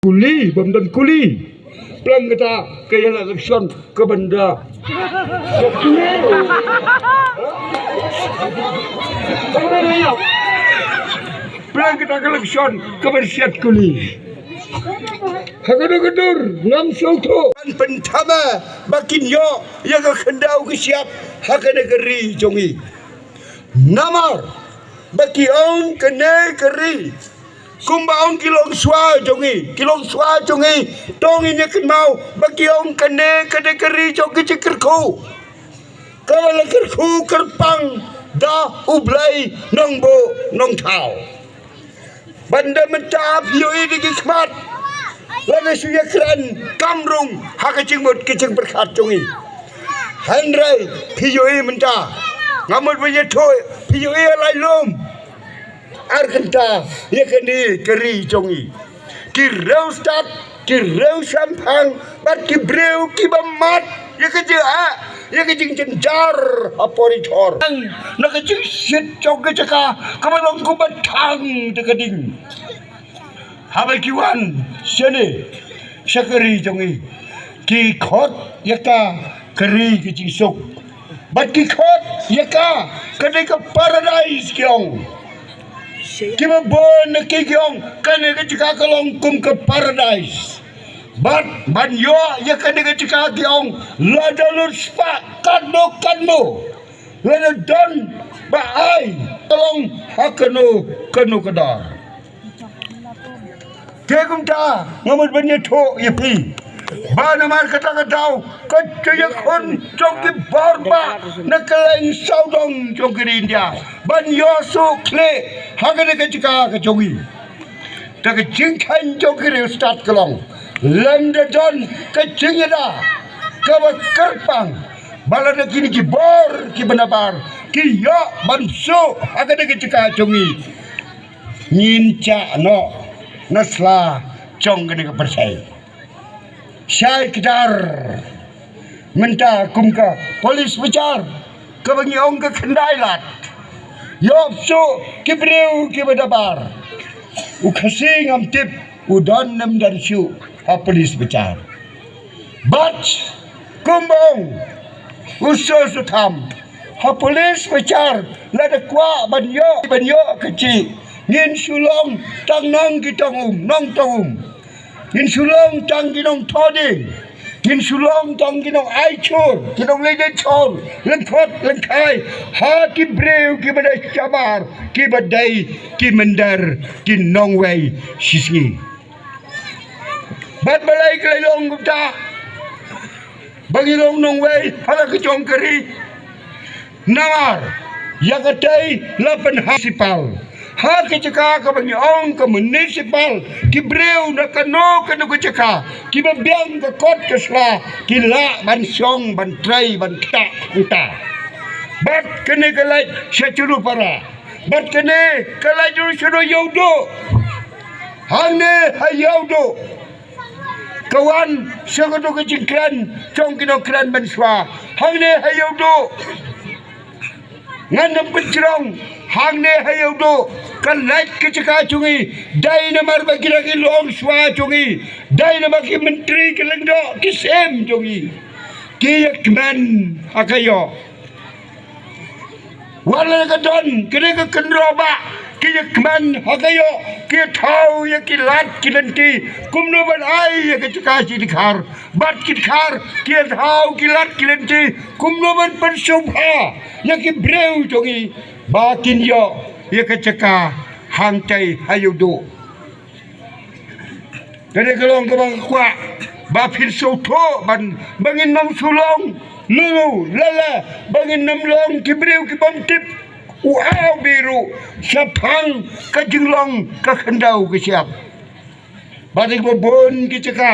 kuli, bamdan kuli. Pleng kata kaya election ke benda. Pleng kata election ke bersiat kuli. Hakadur ngam sauto. Pentama bakin yo yang kendau ke siap hakana keri jongi. Namar baki on kene keri. Kumbaong kilong swa jongi tong ini kenmau bagi ong kene keri jongi cikirku kawala kerku kerpang da ublay nongbo nong tau banda mentap yoi di kismat lana suya kran kamrung hakacing mut kicing berkat jongi handrai piyoi mentah ngamut banyetoy piyoi alai lom Arkenta, ya kini keri jongi. Kirau start, kirau sampang, bat kibreu kibamat, ya kerja ya kerja cencar aporitor. Nak kerja shit jongi cakap, kamalong kubatang dekading. Habai kiwan, sini, sakeri jongi. Ki khot ya ka keri kecing sok. Bat ki khot ya ka kadai ke paradise kiong. Kiba bon kigyong kane ka chika kalong kum ke paradise bat ban yo ya kane ka chika gyong la dalur spa kadno la don ba ai kalong hakano kanu kadar tegum ta ngamut banya tho yepi ba namar kata katau kacaya kon chongki barba nakaleng saudong chongki India ban yo su kle hagane kachika kajongi tak jingkan chongki start kalong lamda don kachingida kawa kerpang balada kini ki bor ki benabar ki yo ban su hagane kachika jongi ninca no nasla chongkane ka persai Syai kedar minta kumka polis bicar ke bagi ong ke kendai lat yop su kibreu ki badabar u khasing am tip u don nam dar shu ha polis bicar bat kumbong u so su tham ha polis bicar la da kwa banyo kecil ngin sulong tang nong ki tong nong tong Ngin sulong tang kinong toding, ngin sulong tang kinong aichor, kinong lejay chor, lengkot lengkai, ha ki breu ki badai cabar, ki badai ki mendar, ki nongway sisngi. Bat balay kelailong gupta, bagi long nongway, hala kejong keri, namar, yakatay lapan hasipal. Ha kecaka ka bagi ong ka municipal ki breu na kano kecaka ki babyang ka kot kasla ki la ban syong ban trai ban ta bat kene kalai syachuru para bat kene kalai juru syuru yaudo hane hayaudo kawan syagado kecingkran chong kino kran ban swa hane hayaudo ngan pencrong hangne hayaudo kan light kecaka cungi dai namar bagi lagi long swa cungi dai namar ki menteri ke lengdo ki sem cungi ki yakman akayo wala ka don kene ka kendroba ki yakman akayo ki thau ya ki lat ki lenti kumno ban ai ya kecaka si dikhar bat ki dikhar ki thau ki lat ki lenti kumno ban persubha ya ki breu cungi bakin yo ya kecaka hangtai hayudo kene kelong ke bang kwa ba phir so tho ban bangin nam sulong lulu lala bangin nam long ki breu ki bom tip uau biru sapang ka jinglong ka khendau ke siap badik bobon ki caka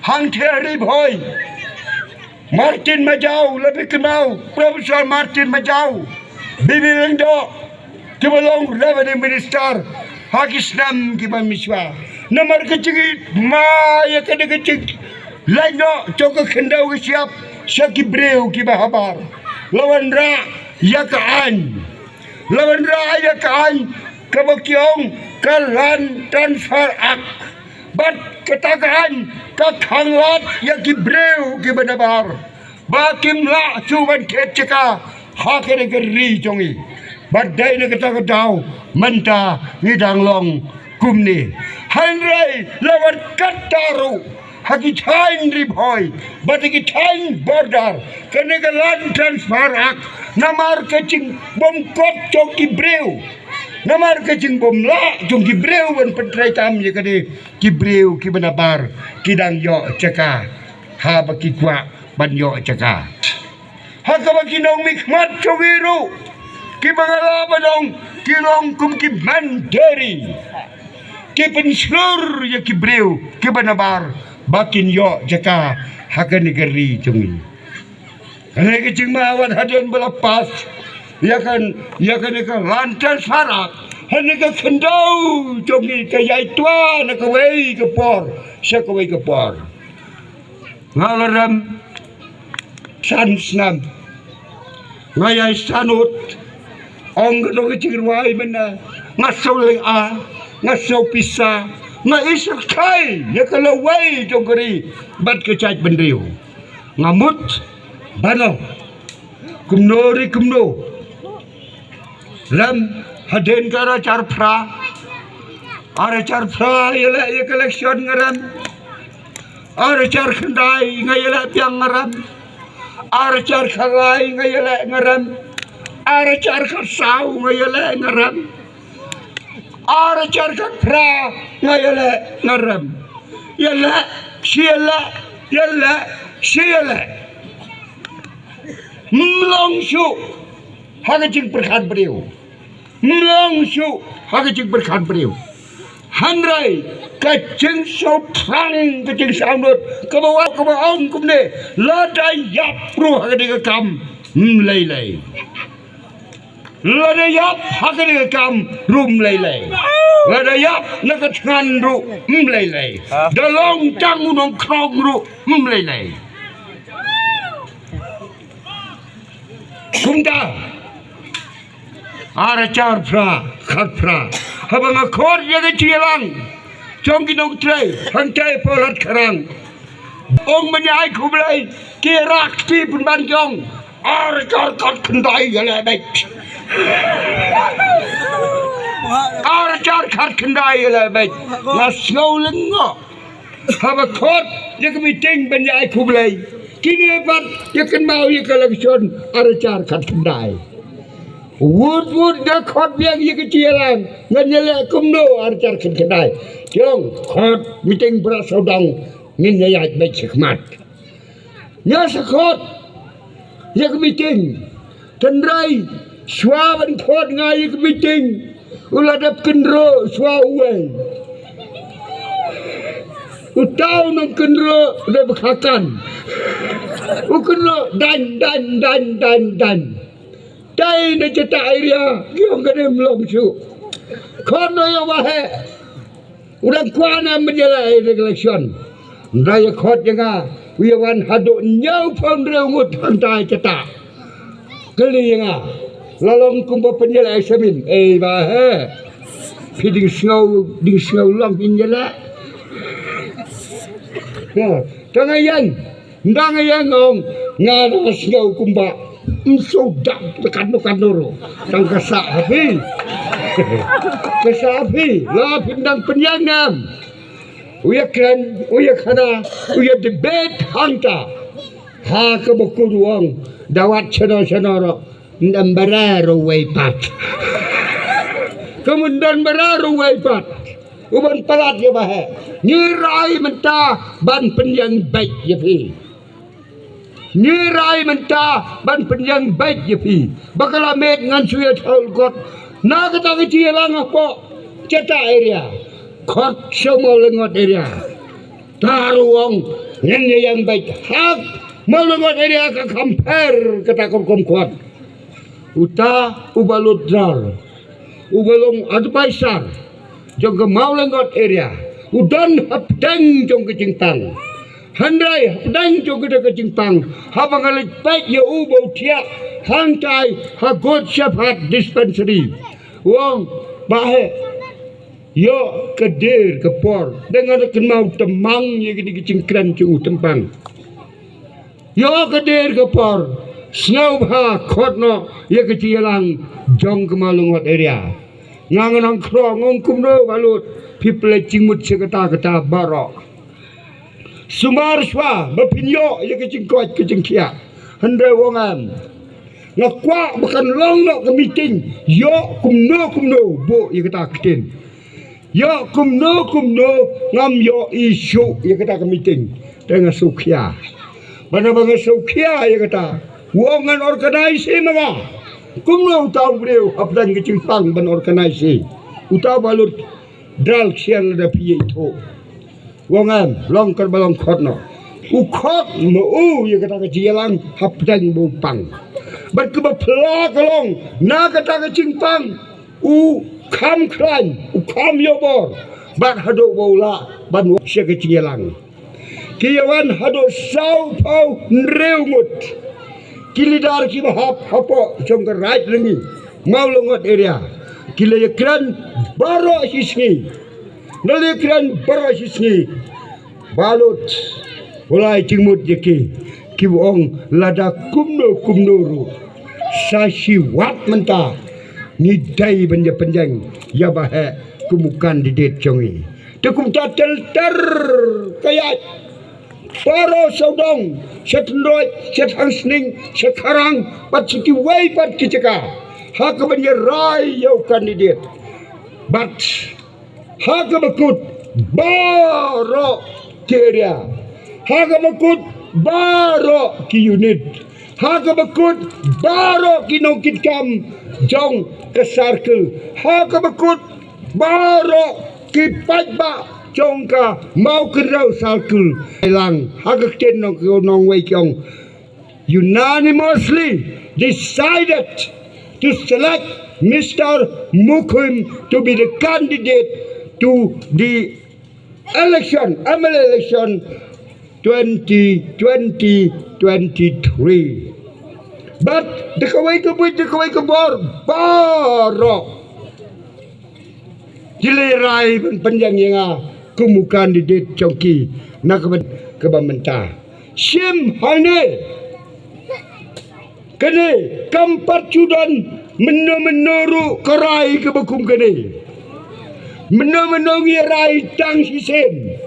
hang theri bhoi Martin Majau lebih kenal Profesor Martin Majau Bibi Lengdo Kibalong Revenue Minister Hakisnam Kiban Miswa Nomor kecil Maya kena kecil Lengdo Coka kendau siap Syakibreu Kibahabar Lawan Ra Yakaan Lawan Ra Yakaan Kabakyong Kalan Transfer Act bat katakan kakanglat ya kibreu kibenabar bakim la cuban keceka hakene geri jongi badai ne kata dau menta ngidang long kumni hanrai lawan kataru haki tain ribhoi batiki tain border kene ke land transfer ak namar kecing bomkot choki breu namar kecing bom la jong ki breu ban petrai tam ye kade ki breu ki benabar kidang yo ceka ha baki kwa ban yo ceka ha ka baki nong mikmat chogiru ki bangala banong ki long kum ki manderi ki penslur ye ki breu ki benabar bakin yo ceka ha ka negeri jongi kene kecing mawat haden belapas ya kan lantas farak hanya ke kendau jongi ke yai tua nak wei ke por sia ke wei ke por ngalaram san snam ngayai sanut ong ke dong cirwai mana ngasau leng a ngasau pisa ngaisak kai ya kalau wei jongeri bat ke cai bendriu ngamut bano kumnori kumno ram haden kara char phra yela ye collection ngaram are char khandai ngayela piang ngaram are char khalai ngayela ngaram are char khasau ngayela ngaram are char phra ngayela ngaram yela siela mlong shu hagajing berkhat beriu mlong shu hagajing berkhat beriu hanrai kacing so prang kacing saunut kebawa ong kumne ladai yap pro hagadiga kam lei ladai yap hagadiga kam rum lei ladai yap nakatngan ru lei dalong tangunong krong ru lei kumda ara char phra khat phra habang khor ye de chilang chongki nong trai hantai polat kharang ong manyai khublai ke rak ti pun ban jong ara char khat khandai yale bai ara char khat khandai yale bai ngasngau lengo haba khot ye meeting manyai khublai kini bat ye kan mau ye election ara char khat khandai wood da khot biang ye kecilan nganyele kumno ara char khat khandai jong khot meeting pra saudang min yai bai khmat nya sakhot ye meeting tenrai swa ban khot ngai ye meeting uladap kendro swa uwe utau nang kendro da bakakan ukno dan dai na jeta area giong kadem long su kono yo wahe udah kuana menjala election raya khot janga wiwan hado nyau pon reungut hantai jeta keli nga lalong kumba penjala examin wahe ding snow long penjala Tangayan ngong nga snow kumba so dak tekan noro tang kasapi la pindang penyangam uya khana uya debate hanta ha ka bokuruang dawat chano ndambararo weipat kemudian bararo weipat uban palat ya bahe nyirai mentah ban penyang baik ya pi nyirai mentah ban penyang baik ya pi bakal amet ngan suya tol got na kata kecilang apa ceta area kot semua lengot area taruang ngan yang baik hak melengot area ke compare kata kom kuat uta ubalut drar ubalong advisor jong ke mau lengot area udan hapdang jong ke jingpang handai hapdang jong ke jingpang habang alik baik ya ubau tiak hantai ha good shepherd dispensary wong bahe Yo kedir kepor dengan kenal temang yang gini kecingkran cu tempang. Yo kedir kepor snow ha khotno ya kecilang jong kemalungot area. Nganganang krong ngong kumno balut people cingmut sekata barok. Sumar swa bapinyo ya kecingkot kecingkia. Handai wongan. Ngakwa bukan long no ke meeting. Yo kumno bo ya kata ketin. Yo kumno ngam yo isu ya kata ke meeting dengan sukia. Bana sukia ya kata wongan organisasi mga kumno utaw breu apdan ke cimpang ban organisasi utaw balut dral siang ada piye itu wongan long kar balong khotno ukhot mo ya kata ke jilang hapdan bupang ban ke bapla kalong na kata ke cimpang kham kran kham yobor ban hado bola ban wak ke jilang kiyawan hado sau pau nreumut kilidar ki hapo jong ke right lengi mau longot area kila yakran baro sisni nali kran baro sisni balut ulai cingmut yeki ki wong lada kumno ru sashi wat menta ni dai banja penjang ya bahe kumukan di det jongi tekum tatel ter kayat Paro saudong, setendoi, setangsning, sekarang, pat siki way pat kicaka. Haka banyerai yau kandidat. But haka bakut baro keria. Haka bakut baro ki unit. Haka bakut baro ki nongkit kam jong ke circle. Haka bakut baro ki pajba. Jongka mau kerau salkul hilang hagak ten nong wei kyong unanimously decided to select Mr. Mukhim to be the candidate to the election, ML election 2023. But the kawai kabor baro dilerai panjang yang kumukan di det chongki nak kebamenta sim hane kene kampat cudan menuru kerai kebekum kene menongi rai tang sisen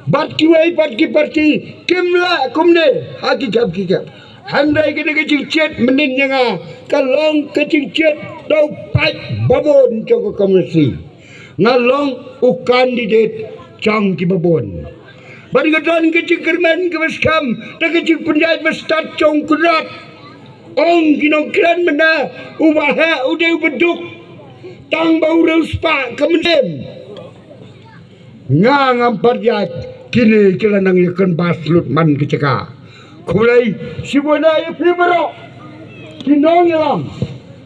bat kiwai pat ki parti kimla kumne hakikap kikap handai kene kecing cet menin yang kalong kecing cet dau pat babon joko komisi ngalong kandidat cang ki babon bari gadan kecing kerman ke baskam tak kecing penjat bestat cong kurat ong kinong kran mena ubaha udah beduk tang bau ruspa kemendem ngang amparjat kini kelanang yakan baslut man keceka kulai sibona ya primero kinong yalam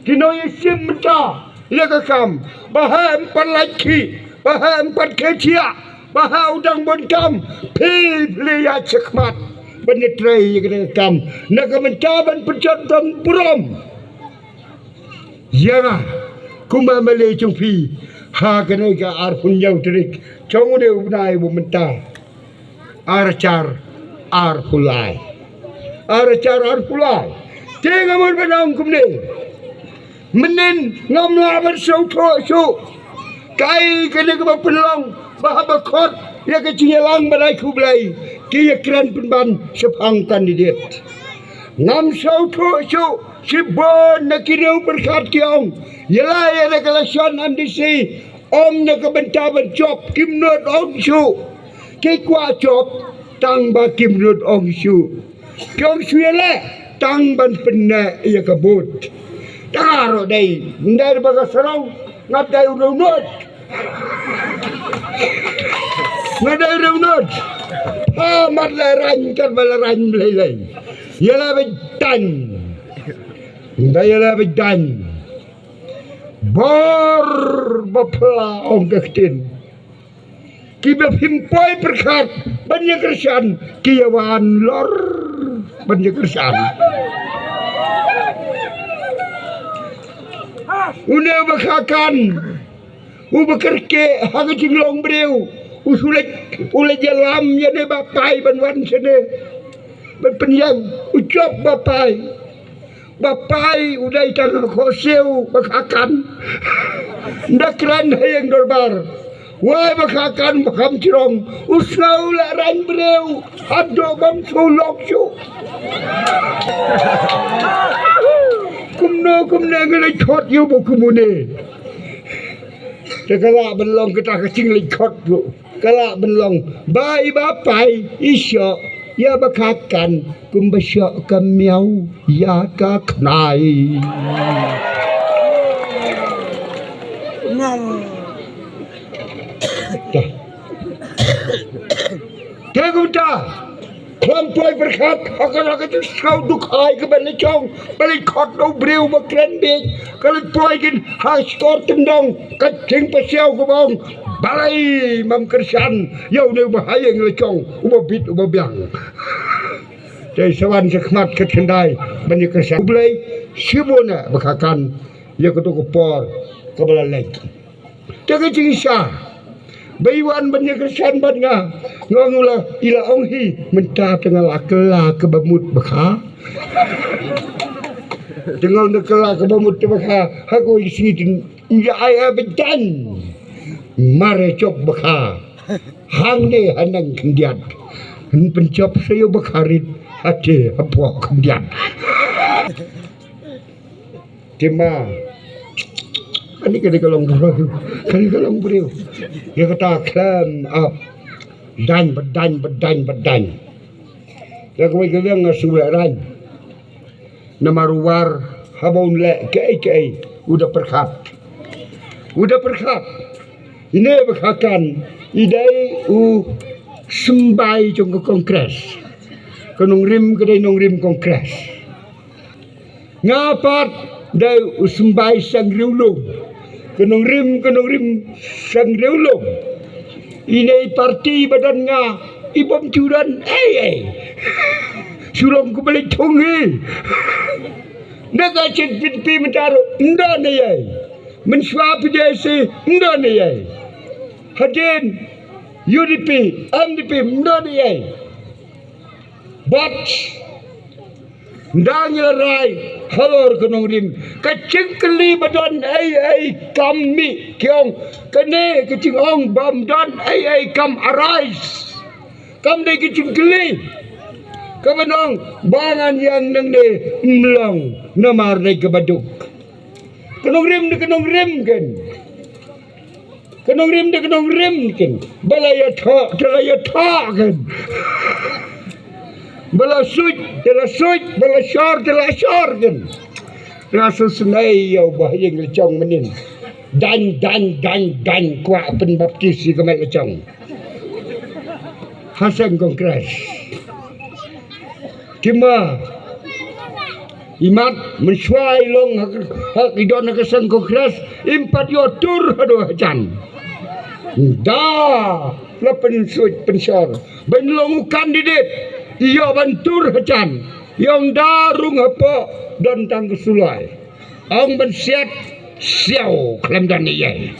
kinong yasim menta yakakam baha empat laki baha empat kecia baha udang bontam pilih ya cekmat penetrai yakakam nakamentaban pencatam puram ya kumba mele cungpi ha kene ka arpun jau terik congde ubnai bumenta archar arpulai tengah mun benang kumne menin ngamla bersau so kai kene ke pelong bah bakot ya ke cinyelang balai kublai ki kran penban sepang kandidat ngam sau so sibon nak kirau berkat kiong yalah ya election MDC om nak benta job kimnot ong su ki kwa job tang ba kimnot ong su kiong su yalah tang ban penne ya kabut taro dai ndar baga sarau ngadai unut ha mat laran kan balaran belai yalah bedan ndayala bedan bor bapla ong ketin kibe himpoi berkat banyak kersan kiawan lor banyak kersan Una bakakan bekerke hang jinglong breu usulit jalam ya ne bapai banwan sene ban penyang ucap bapai udai tang khoseu bakakan ndakran hayang dorbar wai bakakan bakam cirong usau la ran breu ado bam sulok su kumno ngale chot yu bokumune Kala benlong kita kecing likot bu. Kala benlong bai bapai isyo ya bakakan kumbasyo kamiau ya kaknai. Keguta Klampoi berkat akan itu kau dukai ke balik chong balik kot no breu makren big kalau poikin hang skor tendong kacing pasiau ke bong balai mam kersan yau ne bahaya ngelechong ubabit ubabiang dari sawan sekmat ketendai banyak kersan ulai sibona bakakan ya ketu kepor ke balalek jaga jingsa Bayuan banyak kesan banyak ngangula ila onghi mentah tengah lakela ke bamut baka tengah nakela ke bamut baka aku isi ya ayah bejan mare cop baka hang ne hanang kendiat pencop saya bakarit hati apa kendiat tema Kali kalong beriu. Dia kata climb up, bedan. Dia kau kalian ngasulan. Nama luar habon le ke. Udah perkat. Ini berkakan. Idai sembai jong kongres. Kenong rim kongres. Ngapat dai sembai sang riulung. Kenong rim sang reulong ini parti badan nga ibom curan sulong ko balik tungi naga cit pi mentaro nda ne yai menswap dia si nda ne yai hadin UDP MDP nda ne yai but ndang rai halor kenong rim kacing keli badan kami kiong kene kacing ong bam dan kam arise kam de kacing keli kabanong bangan yang nang ne mlong namar ne kebaduk kenong rim kan balaya tha kan bala suit, bala short kan. Rasa senai yau bahaya ngelecong menin. Dan kuat penbaptis si kemat lecong. Hasan kongres. Cuma imat mensuai long hak idon kesan kongres impat yo tur aduh jan. Dah lapan suit pensor. Benlong kandidat. Ia bantur hacan yang darung apa dan tangguh sulai ang bersiat siau kelam dan iyai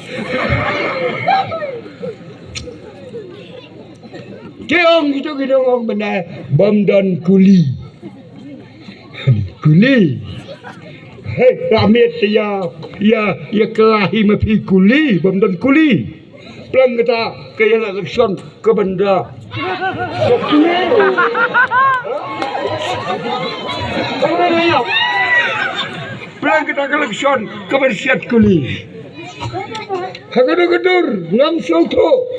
keong itu orang benar bom dan kuli hei ramit ya kelahi mapi kuli bom dan kuli pleng kata kaya election ke benda Perang kita election kebersihan kuli. Hagadur ngam soto.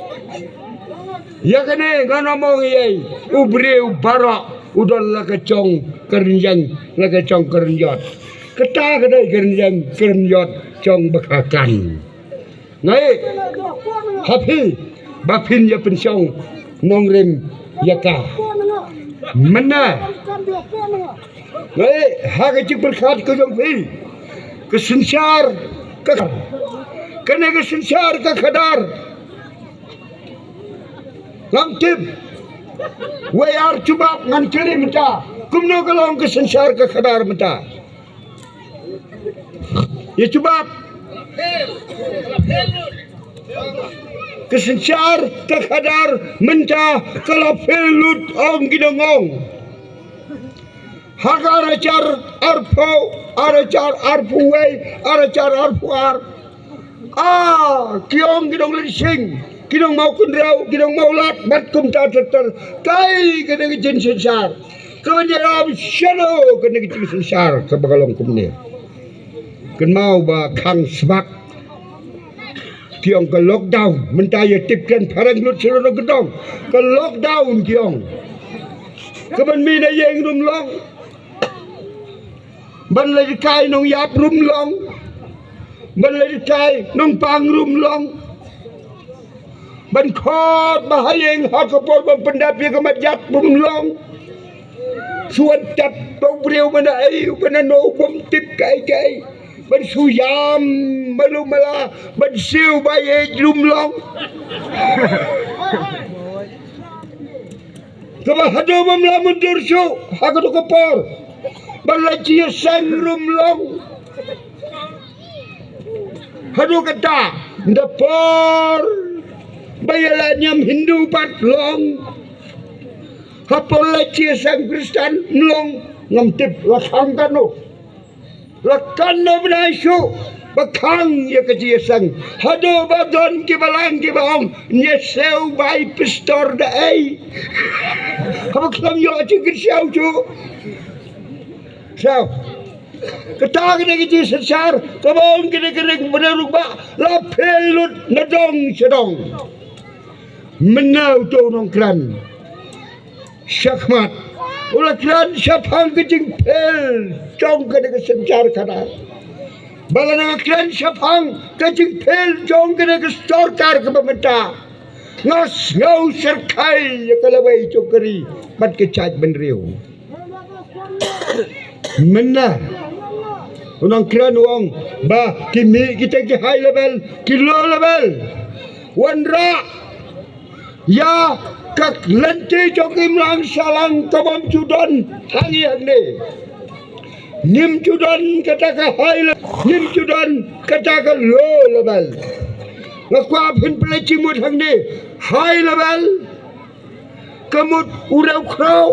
Ya kene ngomong yai ubreu barak udon la kecong kerinjang la kecong kerinjot. Keta kedai kerinjot cong bekakan. Ngai happy bapin ya pensiong nongrim yaka mana haga cik berkat ke jongpi kesensar kena kesensar ke kadar lamtip wayar cubap ngan celi menta kumno kalong kesensar ke kadar menta ya cubap kesencar kekadar menca kalafil lut ong gidongong hagar acar arpo aracar arpuwe aracar arpuar kiong gidong lynshiang kidong mau kundraw kidong mau lat bat kumta tatar kai kena jin sensar kebenaran shadow kena jin sensar kebagalong kumne ken mau ba khang sbak kiong ke lockdown mentaya tipkan parang lut serono gedong ke lockdown kiong keban mi na yeng rum long ban lai kai nong yap rum long ban lai kai nong pang rum long ban khot bahayeng hakapol ban pendapi kemat rum long suan tat bau breu mana ai mana no bom tip kai kai ban suyam malu mala ban siu baye rum long kaba hado mamla mundur syu hakado kopor ban laji sang rum long hado kata ndapor bayalanyam Hindu pat long hapol laji sang Kristen long ngamtip lakang kanu lakan no benaisu bakang ya kejiasang hado badon ki balang ki baong nyeseu bai pistor dai apa kelam yo cikir siau cu siau ketang ni keji sesar kabong kene benerubah la pelut nadong sedong menau tu nongkran syakmat ulah kran syapang kejing pel jong kena kesencar kana balana kran syapang kejing pel jong kena kestorkar ke pemerintah ngas ngau serkai ya kalawai cokeri bat kecaj benriu mena unang kran wong ba kimi kita ke high level ki low level wanra ya kak lenti jokim lang salang kabam cudan hangi hande nim cudan kata ka high level nim cudan kata ka low level ngakwa phin peleci mut hande high level kemut urau krau